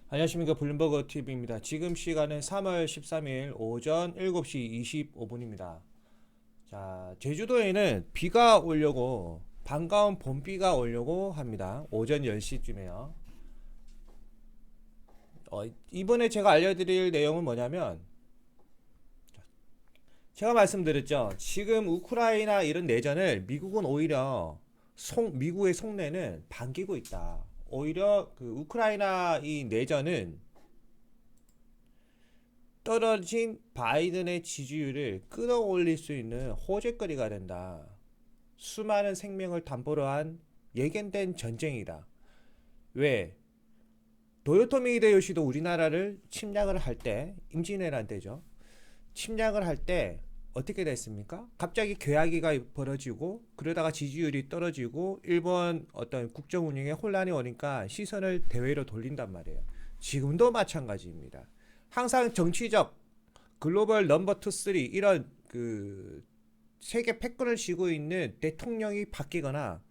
안녕하십니까. 블룸버그 TV입니다. 지금 시간은 3월 13일 오전 7시 25분입니다. 자, 제주도에는 비가 오려고, 반가운 봄비가 오려고 합니다. 오전 10시쯤에요. 이번에 제가 알려드릴 내용은 뭐냐면, 제가 말씀드렸죠. 지금 우크라이나 이런 내전을 미국은 오히려 미국의 속내는 반기고 있다. 오히려 그 우크라이나 이 내전은 떨어진 바이든의 지지율을 끌어올릴 수 있는 호재거리가 된다. 수많은 생명을 담보로 한 예견된 전쟁이다. 왜? 도요토미 히데요시도 우리나라를 침략을 할 때, 임진왜란 때죠. 침략을 할 때 어떻게 됐습니까? 갑자기 괴악이가 벌어지고 그러다가 지지율이 떨어지고 일본 어떤 국정 운영에 혼란이 오니까 시선을 대외로 돌린단 말이에요. 지금도 마찬가지입니다. 항상 정치적 글로벌 넘버 투 쓰리 이런 그 세계 패권을 쥐고 있는 대통령이 바뀌거나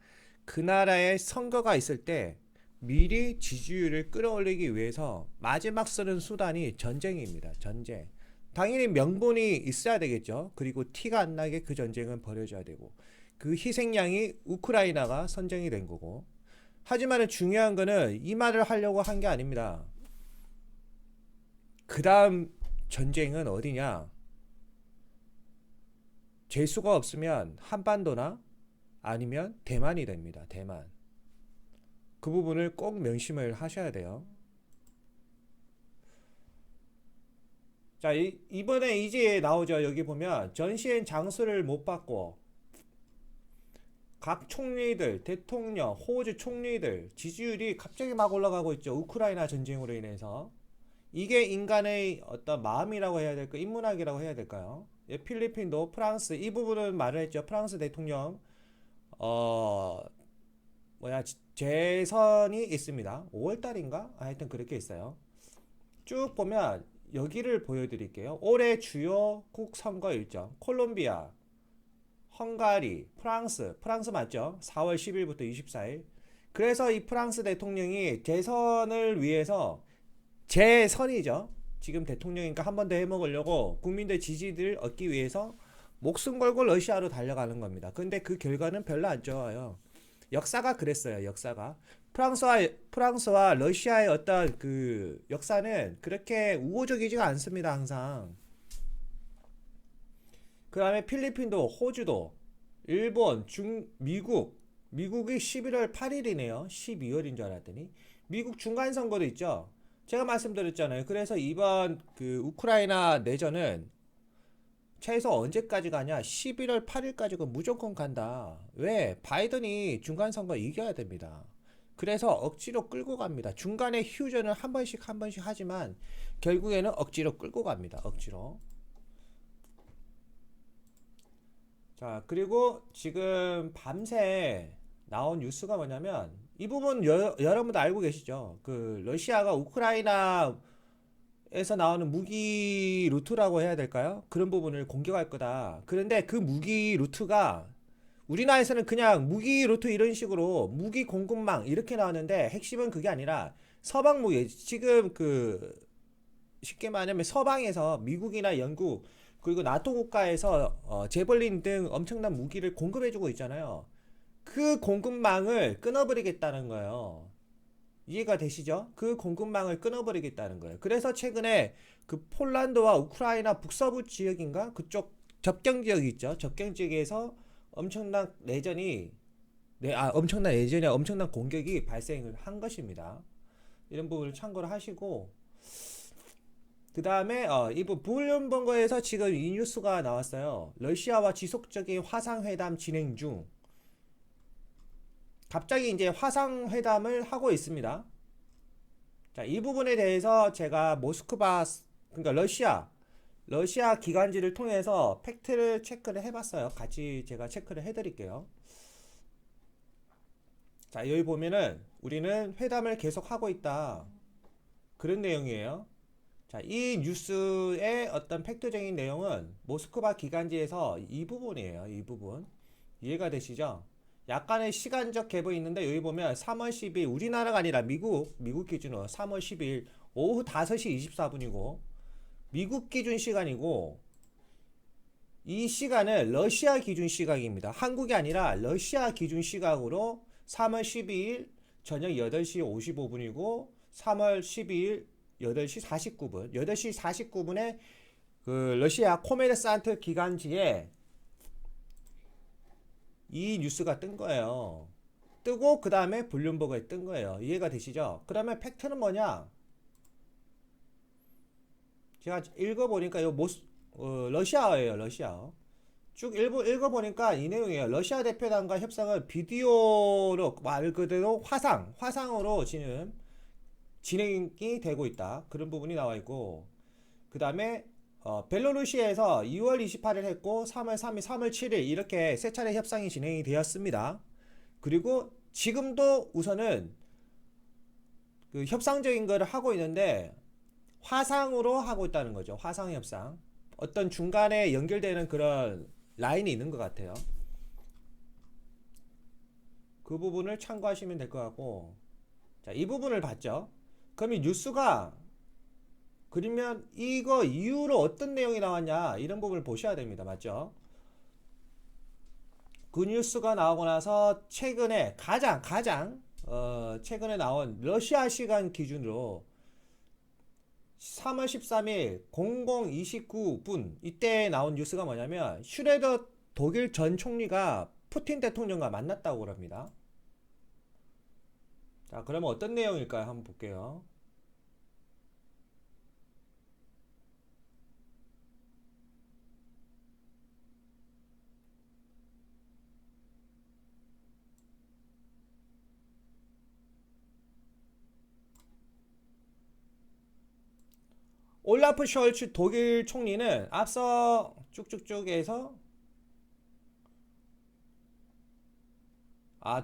그 나라의 선거가 있을 때 미리 지지율을 끌어올리기 위해서 마지막 쓰는 수단이 전쟁입니다. 전쟁. 당연히 명분이 있어야 되겠죠. 그리고 티가 안 나게 그 전쟁은 벌여져야 되고 그 희생양이 우크라이나가 선정이 된 거고. 하지만 중요한 거는 이 말을 하려고 한 게 아닙니다. 그 다음 전쟁은 어디냐? 재수가 없으면 한반도나 아니면 대만이 됩니다. 대만. 그 부분을 꼭 명심을 하셔야 돼요. 자, 이번에 이제 나오죠. 여기 보면 전시엔 장수를 못 받고 각 총리들, 대통령, 호주 총리들 지지율이 갑자기 막 올라가고 있죠. 우크라이나 전쟁으로 인해서. 이게 인간의 어떤 마음이라고 해야 될까? 인문학이라고 해야 될까요? 예, 필리핀도 프랑스 이 부분은 말을 했죠. 프랑스 대통령 어 뭐야 재선이 있습니다. 5월 달인가? 하여튼 그렇게 있어요. 쭉 보면 여기를 보여드릴게요. 올해 주요국 선거 일정 콜롬비아, 헝가리, 프랑스 맞죠? 4월 10일부터 24일. 그래서 이 프랑스 대통령이 재선을 위해서 재선이죠. 지금 대통령이니까 한 번 더 해먹으려고 국민들 지지를 얻기 위해서 목숨 걸고 러시아로 달려가는 겁니다. 근데 그 결과는 별로 안 좋아요. 역사가 그랬어요. 역사가 프랑스와 러시아의 어떤 그 역사는 그렇게 우호적이지가 않습니다. 항상. 그 다음에 필리핀도 호주도 일본 미국이 11월 8일이네요. 12월인 줄 알았더니 미국 중간 선거도 있죠. 제가 말씀드렸잖아요. 그래서 이번 그 우크라이나 내전은 최소 언제까지 가냐? 11월 8일까지는 무조건 간다. 왜? 바이든이 중간 선거 이겨야 됩니다. 그래서 억지로 끌고 갑니다. 중간에 휴전을 한 번씩 하지만 결국에는 억지로 끌고 갑니다. 억지로. 자, 그리고 지금 밤새 나온 뉴스가 뭐냐면 이 부분 여러분도 알고 계시죠? 그 러시아가 우크라이나에서 나오는 무기 루트라고 해야 될까요? 그런 부분을 공격할 거다. 그런데 그 무기 루트가 우리나라에서는 그냥 무기 루트 이런 식으로 무기 공급망 이렇게 나왔는데 핵심은 그게 아니라 서방 무기 지금 그 쉽게 말하면 서방에서 미국이나 영국 그리고 나토 국가에서 제벌린 등 엄청난 무기를 공급해주고 있잖아요. 그 공급망을 끊어버리겠다는 거예요. 이해가 되시죠? 그 공급망을 끊어버리겠다는 거예요. 그래서 최근에 그 폴란드와 우크라이나 북서부 지역인가? 그쪽 접경 지역이 있죠. 접경 지역에서 엄청난 내전이 엄청난 내전이 엄청난 공격이 발생을 한 것입니다. 이런 부분을 참고를 하시고 그 다음에 이번 블룸버그에서 지금 이 뉴스가 나왔어요. 러시아와 지속적인 화상회담 진행 중. 갑자기 이제 화상회담을 하고 있습니다. 자, 이 부분에 대해서 제가 그러니까 러시아 기관지를 통해서 팩트를 체크를 해봤어요. 같이 제가 체크를 해드릴게요. 자, 여기 보면은 우리는 회담을 계속하고 있다. 그런 내용이에요. 자, 이 뉴스의 어떤 팩트적인 내용은 모스크바 기간지에서 이 부분이에요. 이 부분. 이해가 되시죠? 약간의 시간적 갭이 있는데 여기 보면 3월 10일 우리나라가 아니라 미국 기준으로 3월 10일 오후 5시 24분이고 미국 기준 시간이고 이 시간은 러시아 기준 시각입니다. 한국이 아니라 러시아 기준 시각으로 3월 12일 저녁 8시 55분이고 3월 12일 8시 49분 8시 49분에 그 러시아 코메르산트 기간지에 이 뉴스가 뜬 거예요. 뜨고 그 다음에 블룸버그에 뜬 거예요. 이해가 되시죠? 그러면 팩트는 뭐냐? 제가 읽어보니까 러시아어예요. 러시아어. 쭉 읽어보니까 이 내용이에요. 러시아 대표단과 협상을 비디오로 말 그대로 화상으로 지금 진행이 되고 있다. 그런 부분이 나와 있고 그 다음에 벨로루시에서 2월 28일 했고 3월 3일, 3월 7일 이렇게 세 차례 협상이 진행이 되었습니다. 그리고 지금도 우선은 그 협상적인 거를 하고 있는데 화상으로 하고 있다는 거죠. 화상 협상. 어떤 중간에 연결되는 그런 라인이 있는 것 같아요. 그 부분을 참고하시면 될 것 같고 자, 이 부분을 봤죠. 그럼 이 뉴스가 그러면 이거 이후로 어떤 내용이 나왔냐 이런 부분을 보셔야 됩니다. 맞죠? 그 뉴스가 나오고 나서 최근에 가장 최근에 나온 러시아 시간 기준으로 3월 13일 00:29분 이때 나온 뉴스가 뭐냐면 슈레더 독일 전 총리가 푸틴 대통령과 만났다고 그럽니다. 자, 그러면 어떤 내용일까요? 한번 볼게요. 올라프 숄츠 독일 총리는 앞서 쭉쭉쭉에서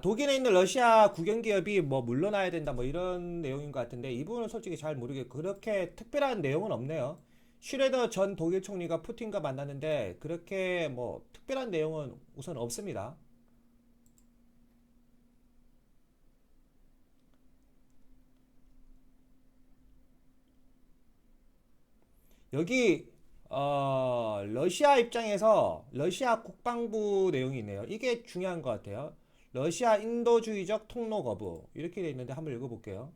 독일에 있는 러시아 국영기업이 뭐 물러나야 된다 뭐 이런 내용인 것 같은데 이 부분은 솔직히 잘 모르겠고 그렇게 특별한 내용은 없네요. 슈레더 전 독일 총리가 푸틴과 만났는데 그렇게 뭐 특별한 내용은 우선 없습니다. 여기 러시아 입장에서 러시아 국방부 내용이 있네요. 이게 중요한 것 같아요. 러시아 인도주의적 통로 거부 이렇게 돼 있는데 한번 읽어볼게요.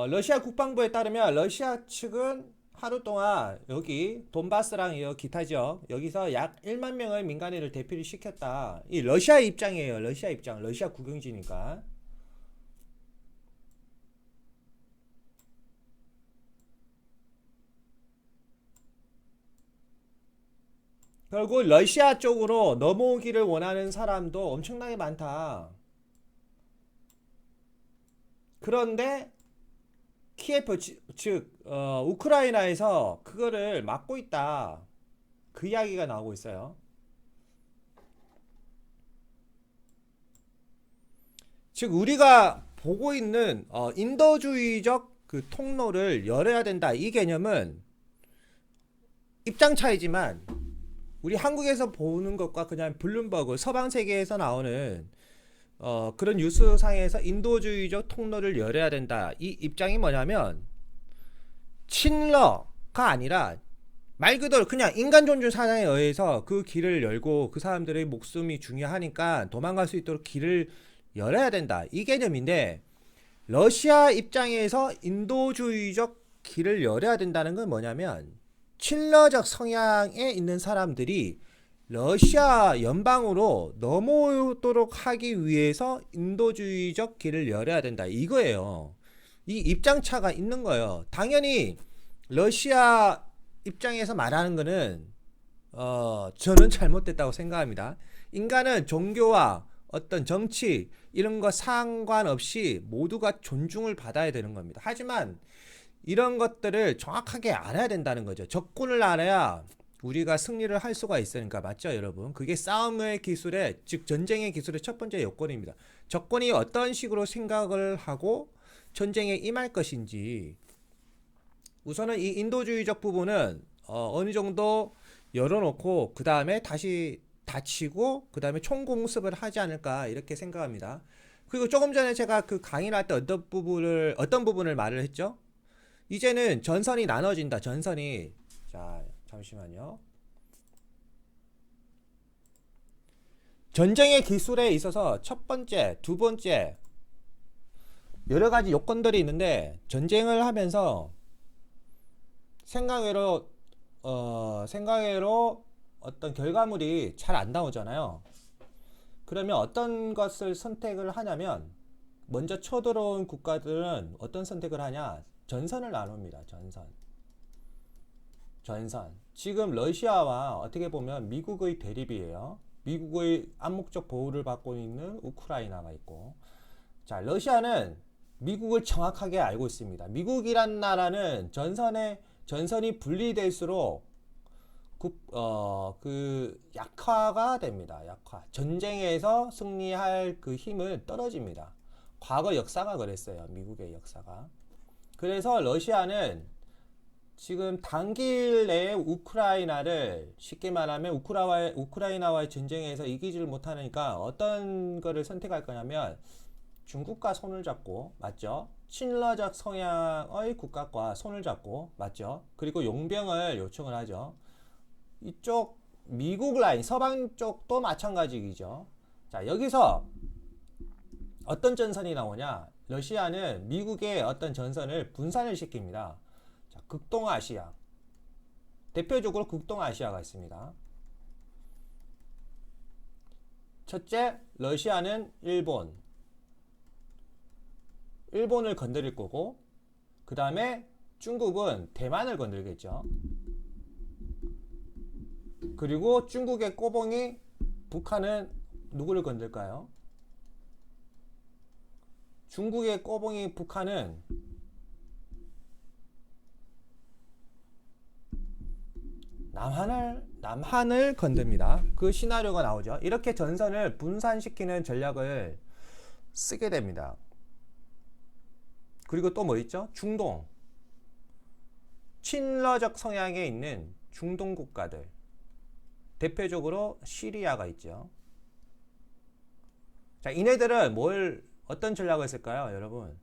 러시아 국방부에 따르면 러시아 측은 하루 동안 여기 돈바스랑 기타 지역 여기서 약 1만 명의 민간인을 대피를 시켰다. 이 러시아 입장이에요. 러시아 입장. 러시아 국영지니까. 결국 러시아 쪽으로 넘어오기를 원하는 사람도 엄청나게 많다. 그런데 키예프 즉 우크라이나에서 그거를 막고 있다. 그 이야기가 나오고 있어요. 즉 우리가 보고 있는 인도주의적 그 통로를 열어야 된다. 이 개념은 입장 차이지만 우리 한국에서 보는 것과 그냥 블룸버그 서방 세계에서 나오는 그런 뉴스상에서 인도주의적 통로를 열어야 된다. 이 입장이 뭐냐면 친러가 아니라 말 그대로 그냥 인간 존중 사상에 의해서 그 길을 열고 그 사람들의 목숨이 중요하니까 도망갈 수 있도록 길을 열어야 된다. 이 개념인데 러시아 입장에서 인도주의적 길을 열어야 된다는 건 뭐냐면 친러적 성향에 있는 사람들이 러시아 연방으로 넘어오도록 하기 위해서 인도주의적 길을 열어야 된다. 이거예요. 이 입장차가 있는 거예요. 당연히 러시아 입장에서 말하는 거는 저는 잘못됐다고 생각합니다. 인간은 종교와 어떤 정치 이런 거 상관없이 모두가 존중을 받아야 되는 겁니다. 하지만 이런 것들을 정확하게 알아야 된다는 거죠. 적군을 알아야 우리가 승리를 할 수가 있으니까. 맞죠 여러분? 그게 싸움의 기술의 즉 전쟁의 기술의 첫 번째 요건입니다. 적군이 어떤 식으로 생각을 하고 전쟁에 임할 것인지 우선은 이 인도주의적 부분은 어느 정도 열어놓고 그 다음에 다시 다치고 그 다음에 총공습을 하지 않을까 이렇게 생각합니다. 그리고 조금 전에 제가 그 강의를 할 때 어떤 부분을 말을 했죠? 이제는 전선이 나눠진다. 전선이. 자, 잠시만요. 전쟁의 기술에 있어서 첫 번째, 두 번째 여러 가지 요건들이 있는데 전쟁을 하면서 생각외로 어떤 결과물이 잘 안 나오잖아요. 그러면 어떤 것을 선택을 하냐면 먼저 쳐들어온 국가들은 어떤 선택을 하냐? 전선을 나눕니다. 전선. 지금 러시아와 어떻게 보면 미국의 대립이에요. 미국의 암묵적 보호를 받고 있는 우크라이나가 있고, 자, 러시아는 미국을 정확하게 알고 있습니다. 미국이란 나라는 전선이 분리될수록 약화가 됩니다. 약화. 전쟁에서 승리할 그 힘은 떨어집니다. 과거 역사가 그랬어요. 미국의 역사가. 그래서 러시아는 지금 단기일 내에 우크라이나를 쉽게 말하면 우크라이나와의 전쟁에서 이기지를 못하니까 어떤 거를 선택할 거냐면 중국과 손을 잡고, 맞죠? 친러적 성향의 국가과 손을 잡고, 맞죠? 그리고 용병을 요청을 하죠. 이쪽 미국 라인, 서방 쪽도 마찬가지이죠. 자, 여기서 어떤 전선이 나오냐? 러시아는 미국의 어떤 전선을 분산을 시킵니다. 자, 극동아시아. 대표적으로 극동아시아가 있습니다. 첫째, 러시아는 일본을 건드릴 거고, 그 다음에 중국은 대만을 건들겠죠. 그리고 중국의 꼬봉이 북한은 누구를 건들까요? 중국의 꼬봉이 북한은 남한을 건듭니다. 그 시나리오가 나오죠. 이렇게 전선을 분산시키는 전략을 쓰게 됩니다. 그리고 또 뭐 있죠? 중동. 친러적 성향에 있는 중동 국가들. 대표적으로 시리아가 있죠. 자, 이네들은 어떤 전략을 쓸까요, 여러분?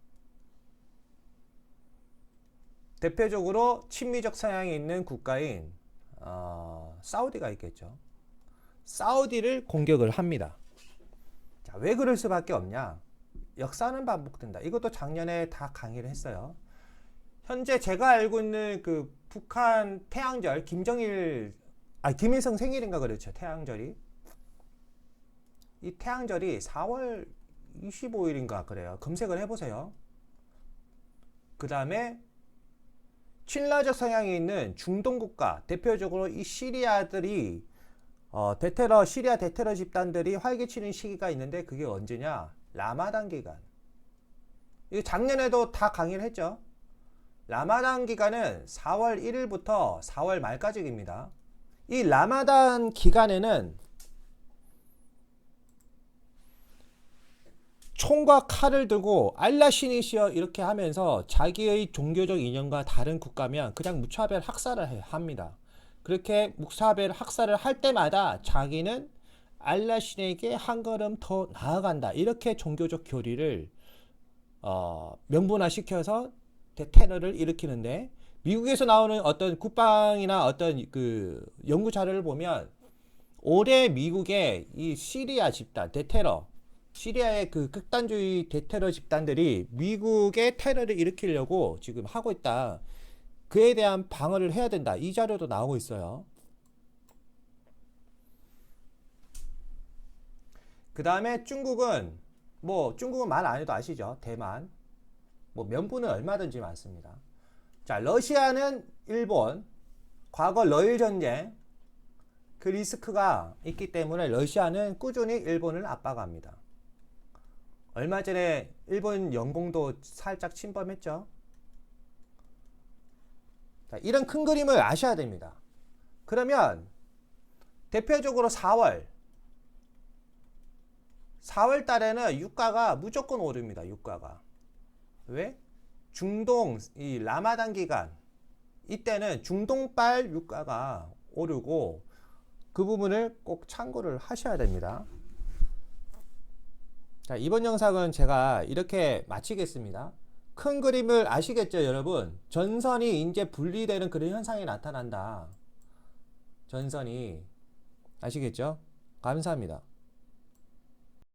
대표적으로 친미적 성향이 있는 국가인 사우디가 있겠죠. 사우디를 공격을 합니다. 자, 왜 그럴 수밖에 없냐? 역사는 반복된다. 이것도 작년에 다 강의를 했어요. 현재 제가 알고 있는 그 북한 태양절, 김일성 생일인가 그렇죠. 태양절이. 이 태양절이 4월 25일인가 그래요. 검색을 해보세요. 그 다음에 친라적 성향이 있는 중동 국가, 대표적으로 이 시리아들이 시리아 대테러 집단들이 활개치는 시기가 있는데 그게 언제냐? 라마단 기간. 이거 작년에도 다 강의를 했죠. 라마단 기간은 4월 1일부터 4월 말까지입니다. 이 라마단 기간에는 총과 칼을 들고 알라 신이시여 이렇게 하면서 자기의 종교적 이념과 다른 국가면 그냥 무차별 학살을 합니다. 그렇게 무차별 학살을 할 때마다 자기는 알라 신에게 한 걸음 더 나아간다. 이렇게 종교적 교리를 명분화시켜서 테러를 일으키는데, 미국에서 나오는 어떤 국방이나 어떤 그 연구 자료를 보면 올해 미국의 이 시리아 집단 시리아의 그 극단주의 대테러 집단들이 미국의 테러를 일으키려고 지금 하고 있다. 그에 대한 방어를 해야 된다. 이 자료도 나오고 있어요. 그 다음에 중국은 말 안 해도 아시죠? 대만. 면부는 얼마든지 많습니다. 자, 러시아는 일본, 과거 러일 전쟁, 그 리스크가 있기 때문에 러시아는 꾸준히 일본을 압박합니다. 얼마 전에 일본 영공도 살짝 침범했죠. 자, 이런 큰 그림을 아셔야 됩니다. 그러면 대표적으로 4월 달에는 유가가 무조건 오릅니다. 유가가. 왜? 중동 이 라마단 기간 이때는 중동발 유가가 오르고 그 부분을 꼭 참고를 하셔야 됩니다. 자, 이번 영상은 제가 이렇게 마치겠습니다. 큰 그림을 아시겠죠, 여러분? 전선이 이제 분리되는 그런 현상이 나타난다. 전선이. 아시겠죠? 감사합니다.